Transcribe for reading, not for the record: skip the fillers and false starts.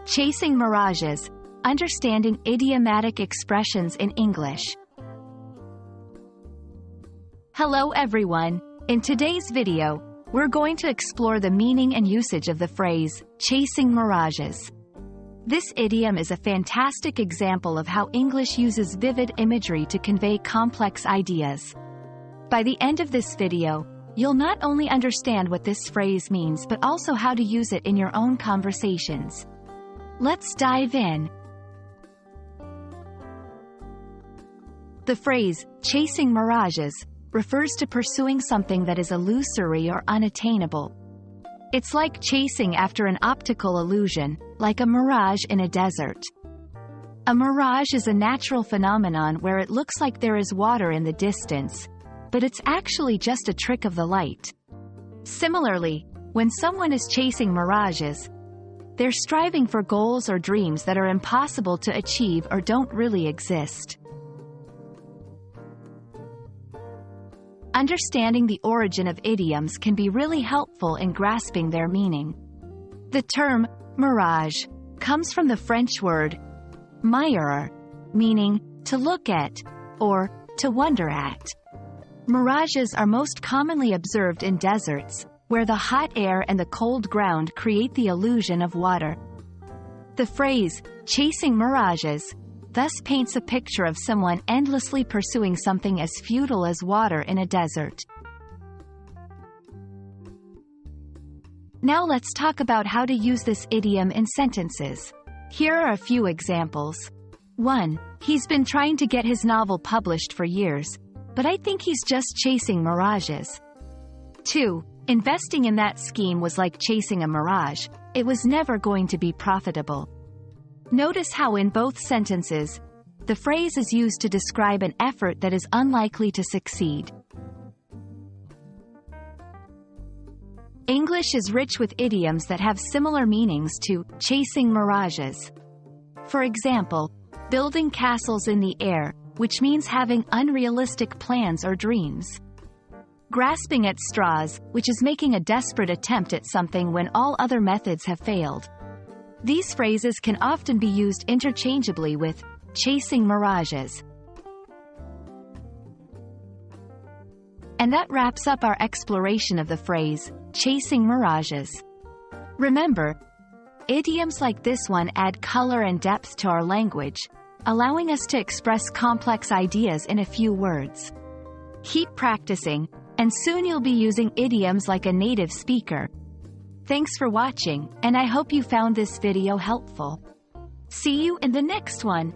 Chasing mirages, understanding idiomatic expressions in English. Hello everyone. In today's video, we're going to explore the meaning and usage of the phrase, chasing mirages. This idiom is a fantastic example of how English uses vivid imagery to convey complex ideas. By the end of this video, you'll not only understand what this phrase means but also how to use it in your own conversations. Let's dive in. The phrase, chasing mirages, refers to pursuing something that is illusory or unattainable. It's like chasing after an optical illusion, like a mirage in a desert. A mirage is a natural phenomenon where it looks like there is water in the distance, but it's actually just a trick of the light. Similarly, when someone is chasing mirages, they're striving for goals or dreams that are impossible to achieve or don't really exist. Understanding the origin of idioms can be really helpful in grasping their meaning. The term, mirage, comes from the French word, mirer, meaning, to look at, or, to wonder at. Mirages are most commonly observed in deserts, where the hot air and the cold ground create the illusion of water. The phrase, chasing mirages, thus paints a picture of someone endlessly pursuing something as futile as water in a desert. Now let's talk about how to use this idiom in sentences. Here are a few examples. 1. He's been trying to get his novel published for years, but I think he's just chasing mirages. 2. Investing in that scheme was like chasing a mirage. It was never going to be profitable. Notice how in both sentences, the phrase is used to describe an effort that is unlikely to succeed. English is rich with idioms that have similar meanings to chasing mirages. For example, building castles in the air, which means having unrealistic plans or dreams. Grasping at straws, which is making a desperate attempt at something when all other methods have failed. These phrases can often be used interchangeably with chasing mirages. And that wraps up our exploration of the phrase, chasing mirages. Remember, idioms like this one add color and depth to our language, allowing us to express complex ideas in a few words. Keep practicing, and soon you'll be using idioms like a native speaker. Thanks for watching, and I hope you found this video helpful. See you in the next one.